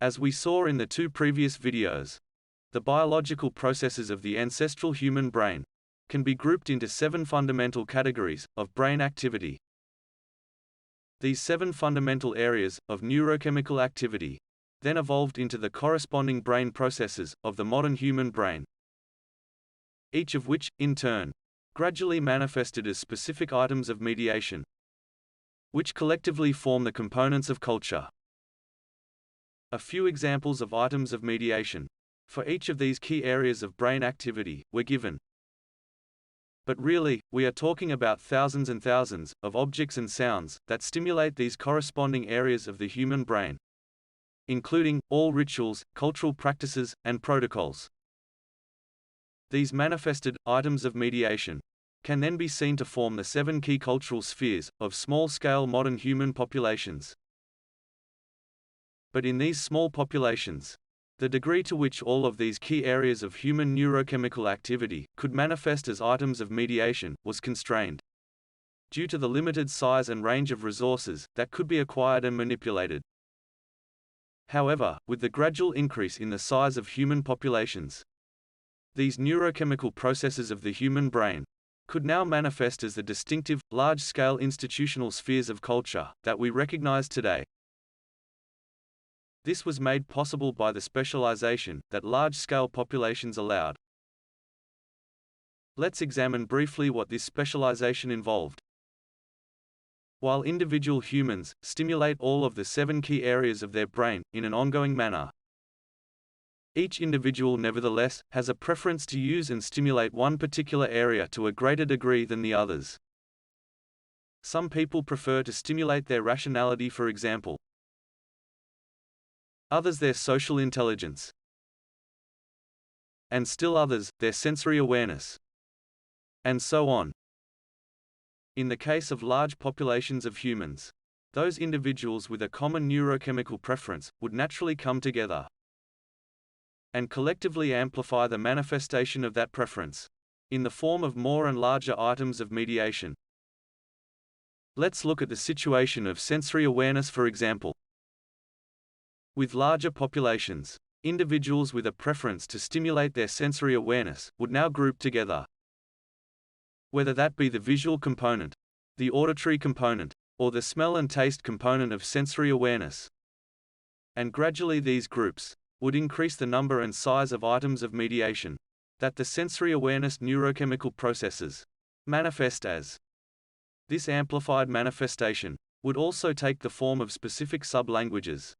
As we saw in the two previous videos, the biological processes of the ancestral human brain can be grouped into 7 fundamental categories of brain activity. These 7 fundamental areas of neurochemical activity then evolved into the corresponding brain processes of the modern human brain, each of which, in turn, gradually manifested as specific items of mediation, which collectively form the components of culture. A few examples of items of mediation for each of these key areas of brain activity were given. But really, we are talking about thousands and thousands of objects and sounds that stimulate these corresponding areas of the human brain, including all rituals, cultural practices, and protocols. These manifested items of mediation can then be seen to form the 7 key cultural spheres of small-scale modern human populations. But in these small populations, the degree to which all of these key areas of human neurochemical activity could manifest as items of mediation was constrained, due to the limited size and range of resources that could be acquired and manipulated. However, with the gradual increase in the size of human populations, these neurochemical processes of the human brain could now manifest as the distinctive, large-scale institutional spheres of culture that we recognize today. This was made possible by the specialization that large-scale populations allowed. Let's examine briefly what this specialization involved. While individual humans stimulate all of the 7 key areas of their brain in an ongoing manner, each individual nevertheless has a preference to use and stimulate one particular area to a greater degree than the others. Some people prefer to stimulate their rationality, for example. Others their social intelligence. And still others, their sensory awareness. And so on. In the case of large populations of humans, those individuals with a common neurochemical preference would naturally come together and collectively amplify the manifestation of that preference in the form of more and larger items of mediation. Let's look at the situation of sensory awareness, for example. With larger populations, individuals with a preference to stimulate their sensory awareness would now group together, whether that be the visual component, the auditory component, or the smell and taste component of sensory awareness. And gradually these groups would increase the number and size of items of mediation that the sensory awareness neurochemical processes manifest as. This amplified manifestation would also take the form of specific sub-languages,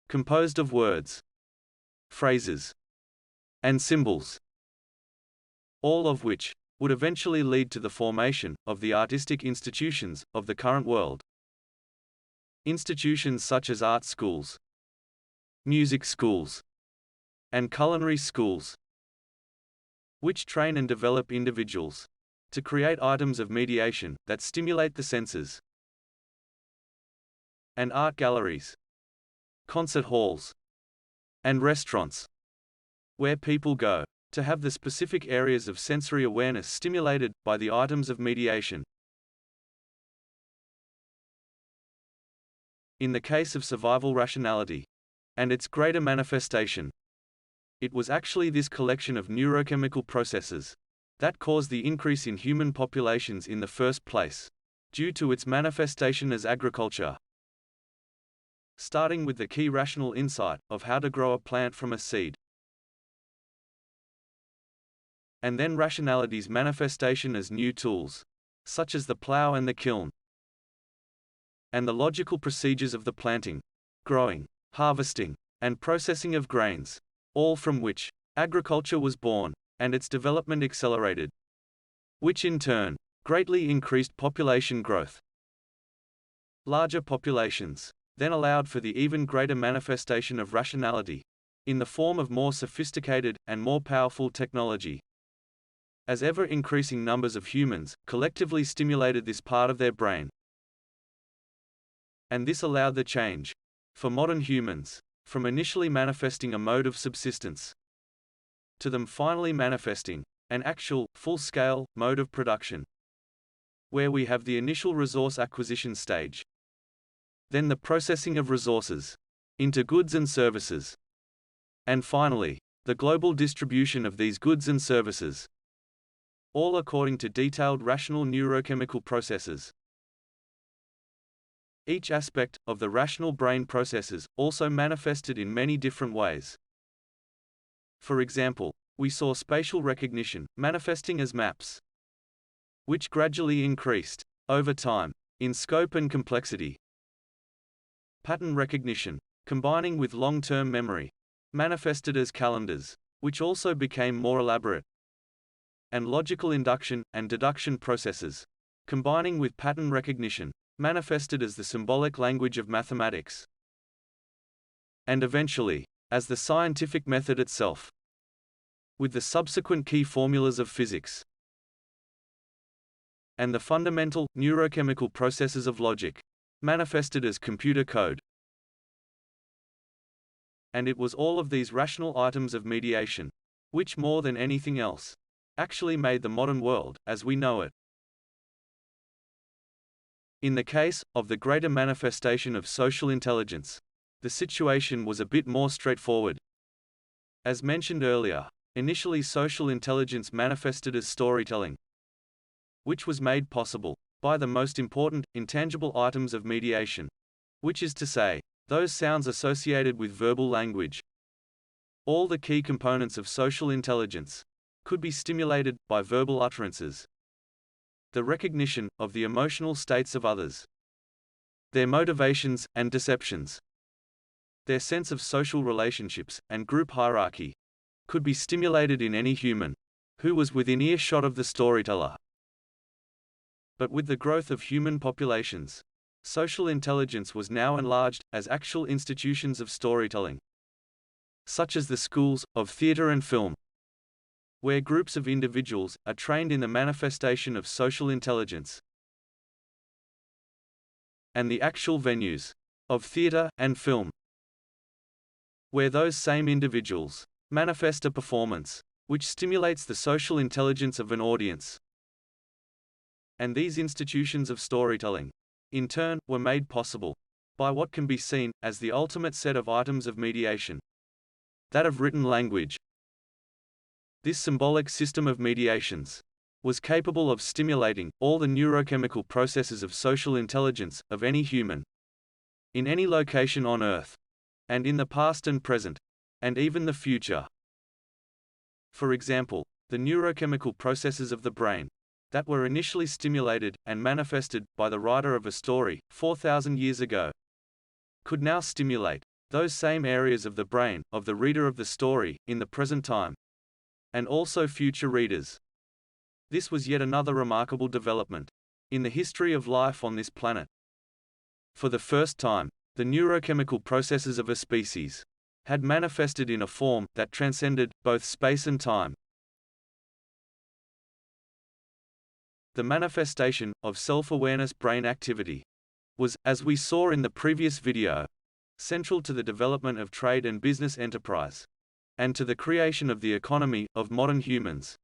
composed of words, phrases, and symbols, all of which would eventually lead to the formation of the artistic institutions of the current world. Institutions such as art schools, music schools, and culinary schools, which train and develop individuals to create items of mediation that stimulate the senses. And art galleries, concert halls, and restaurants, where people go to have the specific areas of sensory awareness stimulated by the items of mediation. In the case of survival rationality and its greater manifestation, it was actually this collection of neurochemical processes that caused the increase in human populations in the first place, due to its manifestation as agriculture. Starting with the key rational insight of how to grow a plant from a seed, and then rationality's manifestation as new tools, such as the plow and the kiln, and the logical procedures of the planting, growing, harvesting, and processing of grains, all from which agriculture was born, and its development accelerated, which in turn greatly increased population growth. Larger populations then allowed for the even greater manifestation of rationality, in the form of more sophisticated and more powerful technology, as ever-increasing numbers of humans collectively stimulated this part of their brain. And this allowed the change, for modern humans, from initially manifesting a mode of subsistence, to them finally manifesting an actual, full-scale mode of production, where we have the initial resource acquisition stage, then the processing of resources, into goods and services. And finally, the global distribution of these goods and services, all according to detailed rational neurochemical processes. Each aspect of the rational brain processes also manifested in many different ways. For example, we saw spatial recognition manifesting as maps, which gradually increased over time in scope and complexity. Pattern recognition, combining with long-term memory, manifested as calendars, which also became more elaborate. And logical induction and deduction processes, combining with pattern recognition, manifested as the symbolic language of mathematics. And eventually, as the scientific method itself, with the subsequent key formulas of physics and the fundamental neurochemical processes of logic, manifested as computer code. And it was all of these rational items of mediation, which more than anything else, actually made the modern world as we know it. In the case of the greater manifestation of social intelligence, the situation was a bit more straightforward. As mentioned earlier, initially social intelligence manifested as storytelling, which was made possible by the most important, intangible items of mediation, which is to say, those sounds associated with verbal language. All the key components of social intelligence could be stimulated by verbal utterances. The recognition of the emotional states of others, their motivations and deceptions, their sense of social relationships and group hierarchy, could be stimulated in any human who was within earshot of the storyteller. But with the growth of human populations, social intelligence was now enlarged as actual institutions of storytelling, such as the schools of theater and film, where groups of individuals are trained in the manifestation of social intelligence, and the actual venues of theater and film, where those same individuals manifest a performance which stimulates the social intelligence of an audience. And these institutions of storytelling, in turn, were made possible by what can be seen as the ultimate set of items of mediation, that of written language. This symbolic system of mediations was capable of stimulating all the neurochemical processes of social intelligence of any human, in any location on Earth, and in the past and present, and even the future. For example, the neurochemical processes of the brain, that were initially stimulated and manifested by the writer of a story 4,000 years ago, could now stimulate those same areas of the brain of the reader of the story in the present time, and also future readers. This was yet another remarkable development in the history of life on this planet. For the first time, the neurochemical processes of a species had manifested in a form that transcended both space and time. The manifestation of self-awareness brain activity was, as we saw in the previous video, central to the development of trade and business enterprise, and to the creation of the economy of modern humans,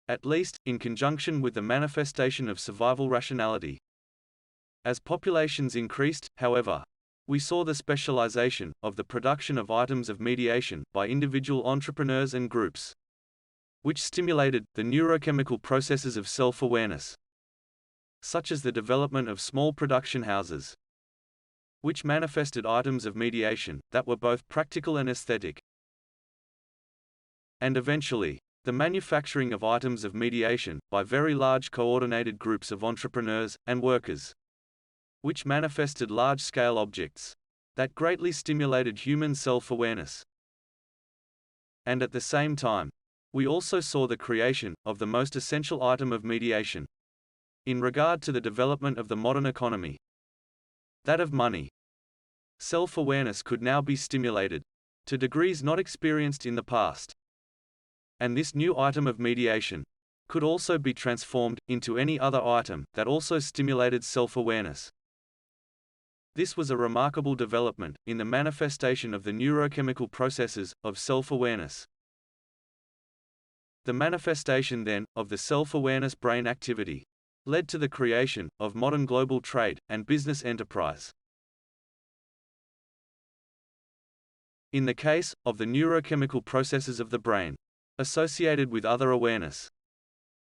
at least in conjunction with the manifestation of survival rationality. As populations increased, however, we saw the specialization of the production of items of mediation by individual entrepreneurs and groups, which stimulated the neurochemical processes of self-awareness, such as the development of small production houses, which manifested items of mediation that were both practical and aesthetic. And eventually, the manufacturing of items of mediation by very large coordinated groups of entrepreneurs and workers, which manifested large-scale objects that greatly stimulated human self-awareness. And at the same time, we also saw the creation of the most essential item of mediation in regard to the development of the modern economy, that of money. Self-awareness could now be stimulated to degrees not experienced in the past. And this new item of mediation could also be transformed into any other item that also stimulated self-awareness. This was a remarkable development in the manifestation of the neurochemical processes of self-awareness. The manifestation then of the self-awareness brain activity led to the creation of modern global trade and business enterprise. In the case of the neurochemical processes of the brain, associated with other awareness,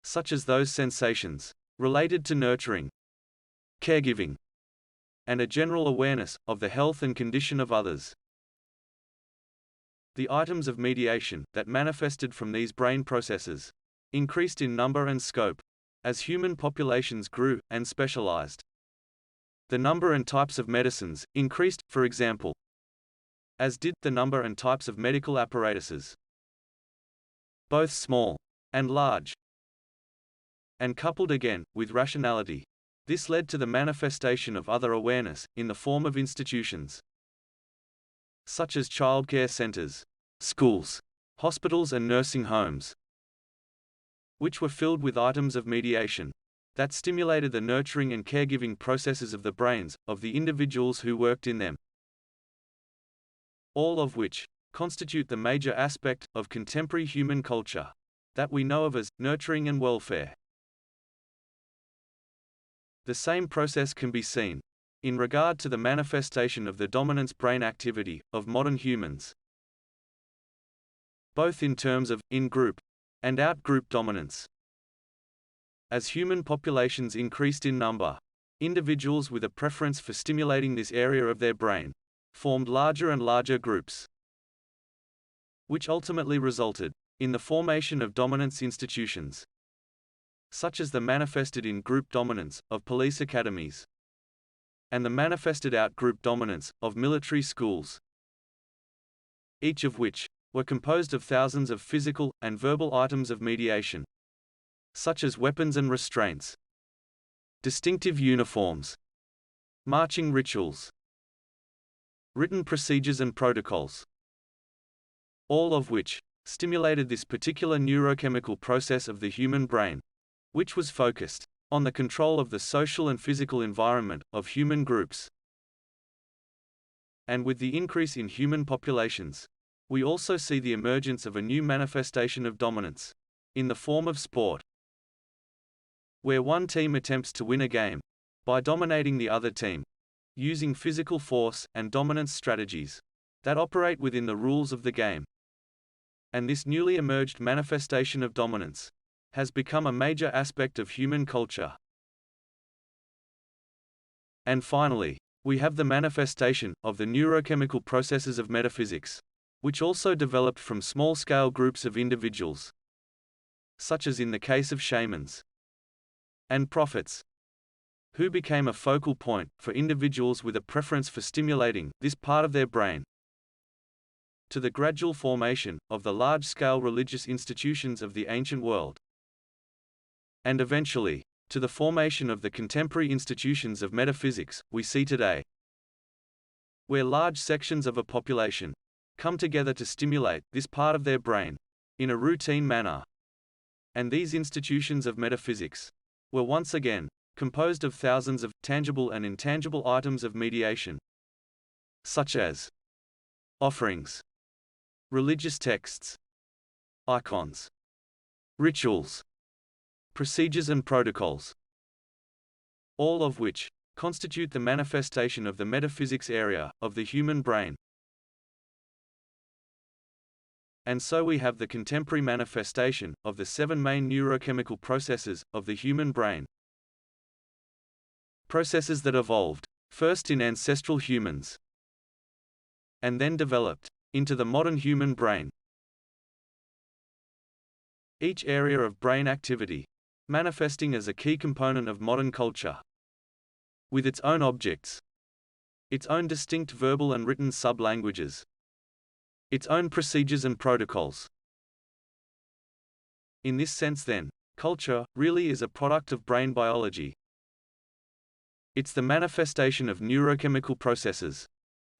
such as those sensations related to nurturing, caregiving, and a general awareness of the health and condition of others. The items of mediation that manifested from these brain processes increased in number and scope as human populations grew and specialized. The number and types of medicines increased, for example, as did the number and types of medical apparatuses, both small and large. And coupled again with rationality, this led to the manifestation of other awareness in the form of institutions, such as childcare centers, schools, hospitals and nursing homes, which were filled with items of mediation that stimulated the nurturing and caregiving processes of the brains of the individuals who worked in them, all of which constitute the major aspect of contemporary human culture that we know of as nurturing and welfare. The same process can be seen in regard to the manifestation of the dominance brain activity of modern humans, both in terms of in-group and out-group dominance. As human populations increased in number, individuals with a preference for stimulating this area of their brain formed larger and larger groups, which ultimately resulted in the formation of dominance institutions, such as the manifested in-group dominance of police academies and the manifested out-group dominance of military schools, each of which were composed of thousands of physical and verbal items of mediation, such as weapons and restraints, distinctive uniforms, marching rituals, written procedures and protocols, all of which stimulated this particular neurochemical process of the human brain, which was focused on the control of the social and physical environment of human groups. And with the increase in human populations, we also see the emergence of a new manifestation of dominance in the form of sport, where one team attempts to win a game by dominating the other team, using physical force and dominance strategies that operate within the rules of the game. And this newly emerged manifestation of dominance has become a major aspect of human culture. And finally, we have the manifestation of the neurochemical processes of metaphysics, which also developed from small-scale groups of individuals, such as in the case of shamans and prophets, who became a focal point for individuals with a preference for stimulating this part of their brain, to the gradual formation of the large-scale religious institutions of the ancient world, and eventually, to the formation of the contemporary institutions of metaphysics we see today, where large sections of a population come together to stimulate this part of their brain in a routine manner. And these institutions of metaphysics were once again composed of thousands of tangible and intangible items of mediation, such as offerings, religious texts, icons, rituals, procedures and protocols, all of which constitute the manifestation of the metaphysics area of the human brain. And so we have the contemporary manifestation of the 7 main neurochemical processes of the human brain. Processes that evolved, first in ancestral humans, and then developed into the modern human brain. Each area of brain activity manifesting as a key component of modern culture, with its own objects, its own distinct verbal and written sub-languages, its own procedures and protocols. In this sense then, culture really is a product of brain biology. It's the manifestation of neurochemical processes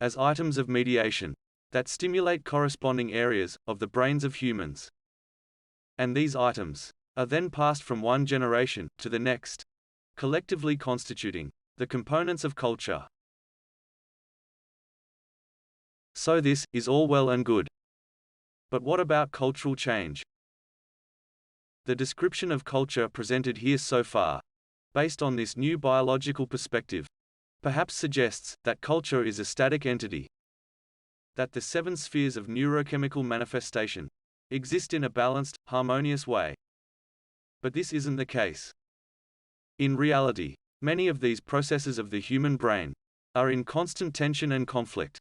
as items of mediation that stimulate corresponding areas of the brains of humans. And these items are then passed from one generation to the next, collectively constituting the components of culture. So this is all well and good. But what about cultural change? The description of culture presented here so far, based on this new biological perspective, perhaps suggests that culture is a static entity, that the 7 spheres of neurochemical manifestation exist in a balanced, harmonious way. But this isn't the case. In reality, many of these processes of the human brain are in constant tension and conflict,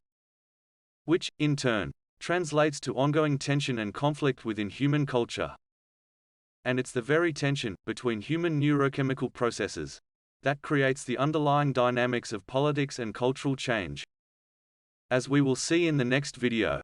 which, in turn, translates to ongoing tension and conflict within human culture. And it's the very tension between human neurochemical processes that creates the underlying dynamics of politics and cultural change. As we will see in the next video,